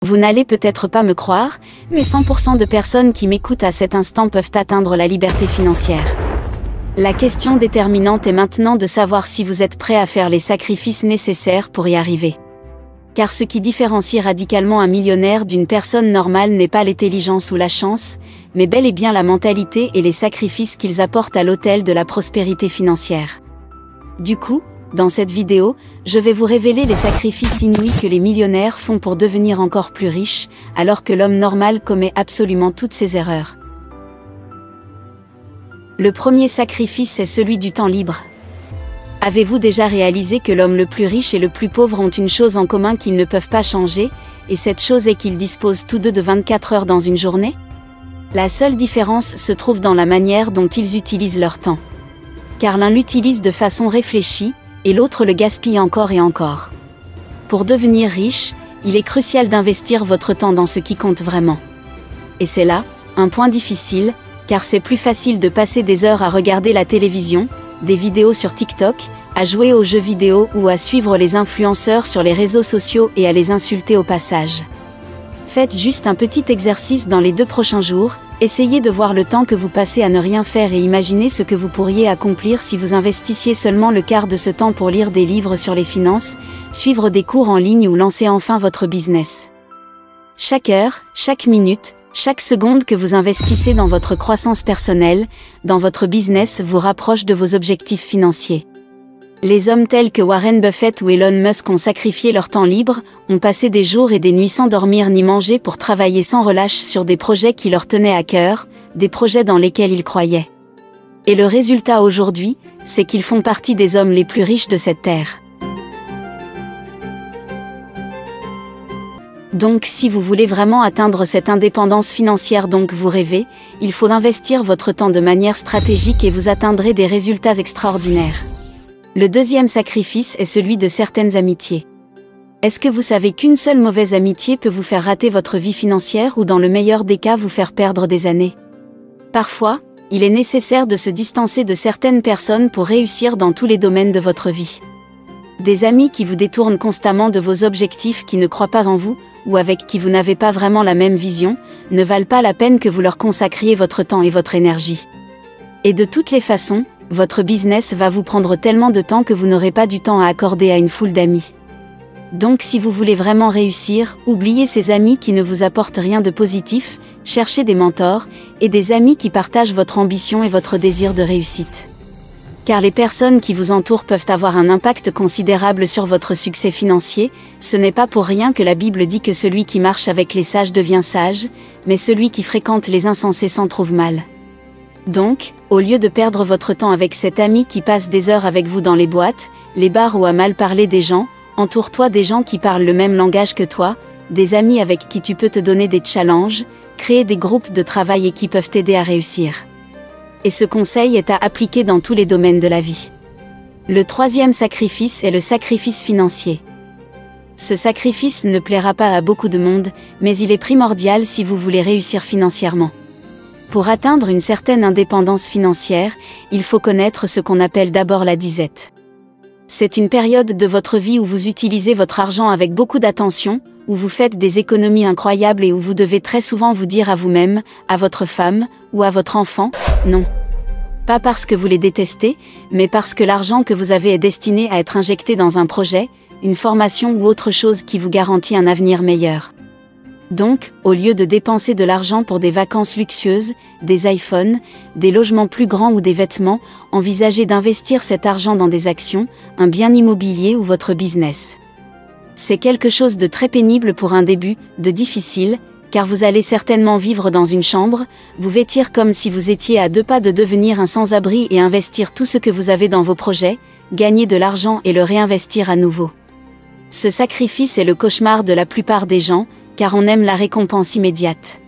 Vous n'allez peut-être pas me croire, mais 100% de personnes qui m'écoutent à cet instant peuvent atteindre la liberté financière. La question déterminante est maintenant de savoir si vous êtes prêt à faire les sacrifices nécessaires pour y arriver. Car ce qui différencie radicalement un millionnaire d'une personne normale n'est pas l'intelligence ou la chance, mais bel et bien la mentalité et les sacrifices qu'ils apportent à l'autel de la prospérité financière. Du coup, dans cette vidéo, je vais vous révéler les sacrifices inouïs que les millionnaires font pour devenir encore plus riches, alors que l'homme normal commet absolument toutes ces erreurs. Le premier sacrifice est celui du temps libre. Avez-vous déjà réalisé que l'homme le plus riche et le plus pauvre ont une chose en commun qu'ils ne peuvent pas changer, et cette chose est qu'ils disposent tous deux de 24 heures dans une journée? La seule différence se trouve dans la manière dont ils utilisent leur temps. Car l'un l'utilise de façon réfléchie, et l'autre le gaspille encore et encore. Pour devenir riche, il est crucial d'investir votre temps dans ce qui compte vraiment. Et c'est là, un point difficile, car c'est plus facile de passer des heures à regarder la télévision, des vidéos sur TikTok, à jouer aux jeux vidéo ou à suivre les influenceurs sur les réseaux sociaux et à les insulter au passage. Faites juste un petit exercice dans les 2 prochains jours, essayez de voir le temps que vous passez à ne rien faire et imaginez ce que vous pourriez accomplir si vous investissiez seulement le quart de ce temps pour lire des livres sur les finances, suivre des cours en ligne ou lancer enfin votre business. Chaque heure, chaque minute, chaque seconde que vous investissez dans votre croissance personnelle, dans votre business vous rapproche de vos objectifs financiers. Les hommes tels que Warren Buffett ou Elon Musk ont sacrifié leur temps libre, ont passé des jours et des nuits sans dormir ni manger pour travailler sans relâche sur des projets qui leur tenaient à cœur, des projets dans lesquels ils croyaient. Et le résultat aujourd'hui, c'est qu'ils font partie des hommes les plus riches de cette terre. Donc si vous voulez vraiment atteindre cette indépendance financière dont vous rêvez, il faut investir votre temps de manière stratégique et vous atteindrez des résultats extraordinaires. Le deuxième sacrifice est celui de certaines amitiés. Est-ce que vous savez qu'une seule mauvaise amitié peut vous faire rater votre vie financière ou dans le meilleur des cas vous faire perdre des années? Parfois, il est nécessaire de se distancer de certaines personnes pour réussir dans tous les domaines de votre vie. Des amis qui vous détournent constamment de vos objectifs, qui ne croient pas en vous, ou avec qui vous n'avez pas vraiment la même vision, ne valent pas la peine que vous leur consacriez votre temps et votre énergie. Et de toutes les façons, votre business va vous prendre tellement de temps que vous n'aurez pas du temps à accorder à une foule d'amis. Donc si vous voulez vraiment réussir, oubliez ces amis qui ne vous apportent rien de positif, cherchez des mentors, et des amis qui partagent votre ambition et votre désir de réussite. Car les personnes qui vous entourent peuvent avoir un impact considérable sur votre succès financier, ce n'est pas pour rien que la Bible dit que celui qui marche avec les sages devient sage, mais celui qui fréquente les insensés s'en trouve mal. Donc, au lieu de perdre votre temps avec cet ami qui passe des heures avec vous dans les boîtes, les bars ou à mal parler des gens, entoure-toi des gens qui parlent le même langage que toi, des amis avec qui tu peux te donner des challenges, créer des groupes de travail et qui peuvent t'aider à réussir. Et ce conseil est à appliquer dans tous les domaines de la vie. Le troisième sacrifice est le sacrifice financier. Ce sacrifice ne plaira pas à beaucoup de monde, mais il est primordial si vous voulez réussir financièrement. Pour atteindre une certaine indépendance financière, il faut connaître ce qu'on appelle d'abord la disette. C'est une période de votre vie où vous utilisez votre argent avec beaucoup d'attention, où vous faites des économies incroyables et où vous devez très souvent vous dire à vous-même, à votre femme, ou à votre enfant, non. Pas parce que vous les détestez, mais parce que l'argent que vous avez est destiné à être injecté dans un projet, une formation ou autre chose qui vous garantit un avenir meilleur. Donc, au lieu de dépenser de l'argent pour des vacances luxueuses, des iPhones, des logements plus grands ou des vêtements, envisagez d'investir cet argent dans des actions, un bien immobilier ou votre business. C'est quelque chose de très pénible pour un début, de difficile, car vous allez certainement vivre dans une chambre, vous vêtir comme si vous étiez à 2 pas de devenir un sans-abri et investir tout ce que vous avez dans vos projets, gagner de l'argent et le réinvestir à nouveau. Ce sacrifice est le cauchemar de la plupart des gens, car on aime la récompense immédiate.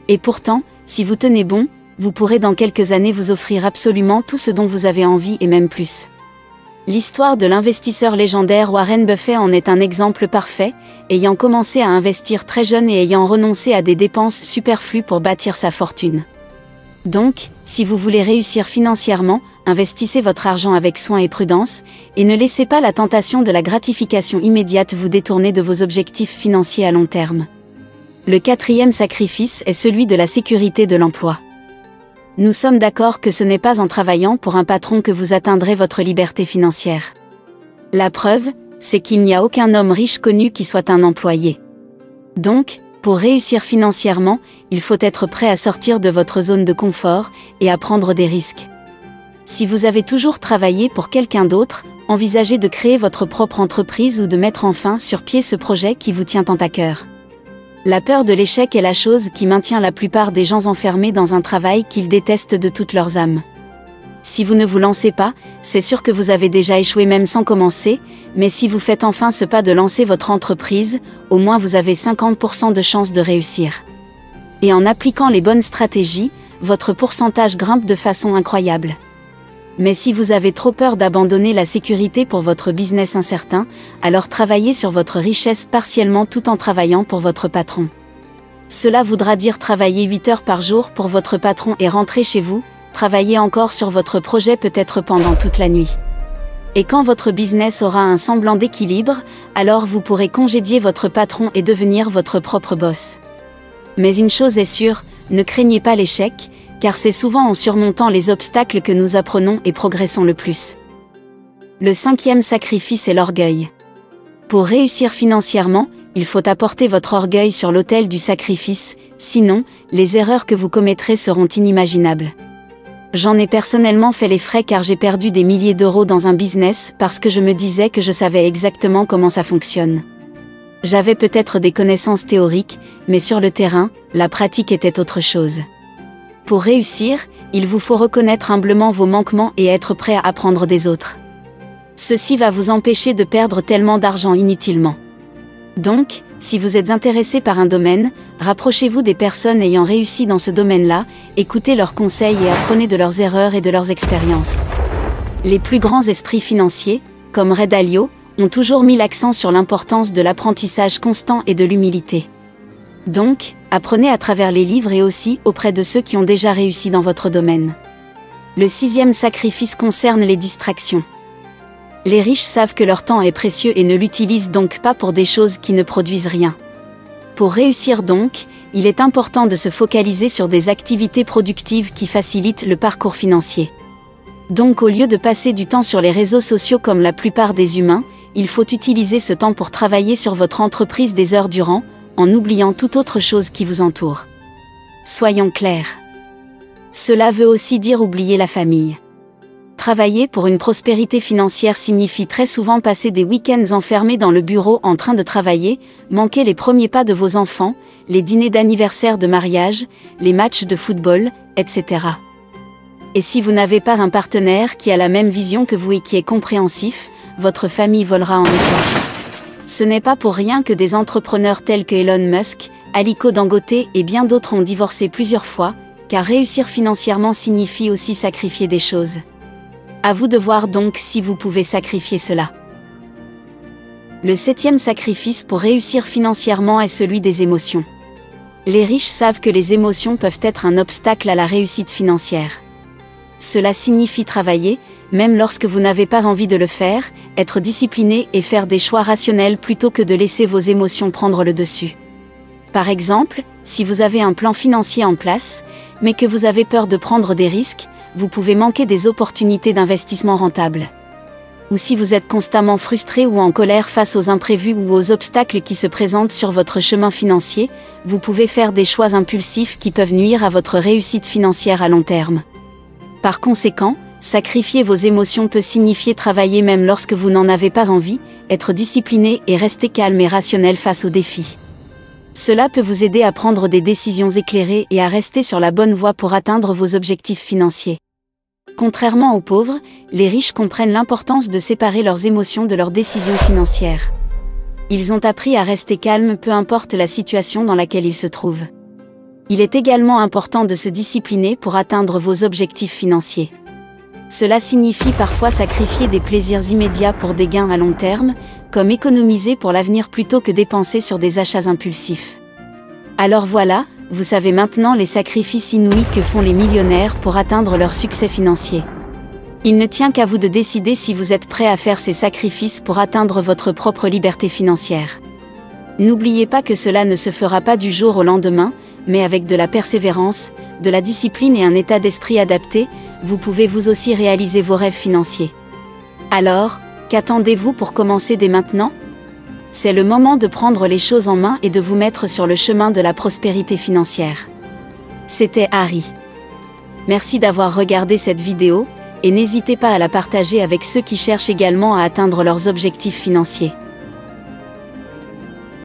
Et pourtant, si vous tenez bon, vous pourrez dans quelques années vous offrir absolument tout ce dont vous avez envie et même plus. L'histoire de l'investisseur légendaire Warren Buffett en est un exemple parfait, ayant commencé à investir très jeune et ayant renoncé à des dépenses superflues pour bâtir sa fortune. Donc, si vous voulez réussir financièrement, investissez votre argent avec soin et prudence, et ne laissez pas la tentation de la gratification immédiate vous détourner de vos objectifs financiers à long terme. Le quatrième sacrifice est celui de la sécurité de l'emploi. Nous sommes d'accord que ce n'est pas en travaillant pour un patron que vous atteindrez votre liberté financière. La preuve, c'est qu'il n'y a aucun homme riche connu qui soit un employé. Donc, pour réussir financièrement, il faut être prêt à sortir de votre zone de confort et à prendre des risques. Si vous avez toujours travaillé pour quelqu'un d'autre, envisagez de créer votre propre entreprise ou de mettre enfin sur pied ce projet qui vous tient tant à cœur. La peur de l'échec est la chose qui maintient la plupart des gens enfermés dans un travail qu'ils détestent de toute leur âme. Si vous ne vous lancez pas, c'est sûr que vous avez déjà échoué même sans commencer, mais si vous faites enfin ce pas de lancer votre entreprise, au moins vous avez 50% de chances de réussir. Et en appliquant les bonnes stratégies, votre pourcentage grimpe de façon incroyable. Mais si vous avez trop peur d'abandonner la sécurité pour votre business incertain, alors travaillez sur votre richesse partiellement tout en travaillant pour votre patron. Cela voudra dire travailler 8 heures par jour pour votre patron et rentrer chez vous, travailler encore sur votre projet peut-être pendant toute la nuit. Et quand votre business aura un semblant d'équilibre, alors vous pourrez congédier votre patron et devenir votre propre boss. Mais une chose est sûre, ne craignez pas l'échec, car c'est souvent en surmontant les obstacles que nous apprenons et progressons le plus. Le cinquième sacrifice est l'orgueil. Pour réussir financièrement, il faut apporter votre orgueil sur l'autel du sacrifice, sinon, les erreurs que vous commettrez seront inimaginables. J'en ai personnellement fait les frais car j'ai perdu des milliers d'euros dans un business parce que je me disais que je savais exactement comment ça fonctionne. J'avais peut-être des connaissances théoriques, mais sur le terrain, la pratique était autre chose. Pour réussir, il vous faut reconnaître humblement vos manquements et être prêt à apprendre des autres. Ceci va vous empêcher de perdre tellement d'argent inutilement. Donc, si vous êtes intéressé par un domaine, rapprochez-vous des personnes ayant réussi dans ce domaine-là, écoutez leurs conseils et apprenez de leurs erreurs et de leurs expériences. Les plus grands esprits financiers, comme Ray Dalio, ont toujours mis l'accent sur l'importance de l'apprentissage constant et de l'humilité. Donc, apprenez à travers les livres et aussi auprès de ceux qui ont déjà réussi dans votre domaine. Le sixième sacrifice concerne les distractions. Les riches savent que leur temps est précieux et ne l'utilisent donc pas pour des choses qui ne produisent rien. Pour réussir donc, il est important de se focaliser sur des activités productives qui facilitent le parcours financier. Donc au lieu de passer du temps sur les réseaux sociaux comme la plupart des humains, il faut utiliser ce temps pour travailler sur votre entreprise des heures durant, en oubliant toute autre chose qui vous entoure. Soyons clairs. Cela veut aussi dire oublier la famille. Travailler pour une prospérité financière signifie très souvent passer des week-ends enfermés dans le bureau en train de travailler, manquer les premiers pas de vos enfants, les dîners d'anniversaire de mariage, les matchs de football, etc. Et si vous n'avez pas un partenaire qui a la même vision que vous et qui est compréhensif, votre famille volera en éclats. Ce n'est pas pour rien que des entrepreneurs tels que Elon Musk, Aliko Dangote et bien d'autres ont divorcé plusieurs fois, car réussir financièrement signifie aussi sacrifier des choses. À vous de voir donc si vous pouvez sacrifier cela. Le septième sacrifice pour réussir financièrement est celui des émotions. Les riches savent que les émotions peuvent être un obstacle à la réussite financière. Cela signifie travailler, même lorsque vous n'avez pas envie de le faire, être discipliné et faire des choix rationnels plutôt que de laisser vos émotions prendre le dessus. Par exemple, si vous avez un plan financier en place, mais que vous avez peur de prendre des risques, vous pouvez manquer des opportunités d'investissement rentables. Ou si vous êtes constamment frustré ou en colère face aux imprévus ou aux obstacles qui se présentent sur votre chemin financier, vous pouvez faire des choix impulsifs qui peuvent nuire à votre réussite financière à long terme. Par conséquent, sacrifier vos émotions peut signifier travailler même lorsque vous n'en avez pas envie, être discipliné et rester calme et rationnel face aux défis. Cela peut vous aider à prendre des décisions éclairées et à rester sur la bonne voie pour atteindre vos objectifs financiers. Contrairement aux pauvres, les riches comprennent l'importance de séparer leurs émotions de leurs décisions financières. Ils ont appris à rester calmes peu importe la situation dans laquelle ils se trouvent. Il est également important de se discipliner pour atteindre vos objectifs financiers. Cela signifie parfois sacrifier des plaisirs immédiats pour des gains à long terme, comme économiser pour l'avenir plutôt que dépenser sur des achats impulsifs. Alors voilà, vous savez maintenant les sacrifices inouïs que font les millionnaires pour atteindre leur succès financier. Il ne tient qu'à vous de décider si vous êtes prêt à faire ces sacrifices pour atteindre votre propre liberté financière. N'oubliez pas que cela ne se fera pas du jour au lendemain, mais avec de la persévérance, de la discipline et un état d'esprit adapté, vous pouvez vous aussi réaliser vos rêves financiers. Alors, qu'attendez-vous pour commencer dès maintenant? C'est le moment de prendre les choses en main et de vous mettre sur le chemin de la prospérité financière. C'était Harry. Merci d'avoir regardé cette vidéo, et n'hésitez pas à la partager avec ceux qui cherchent également à atteindre leurs objectifs financiers.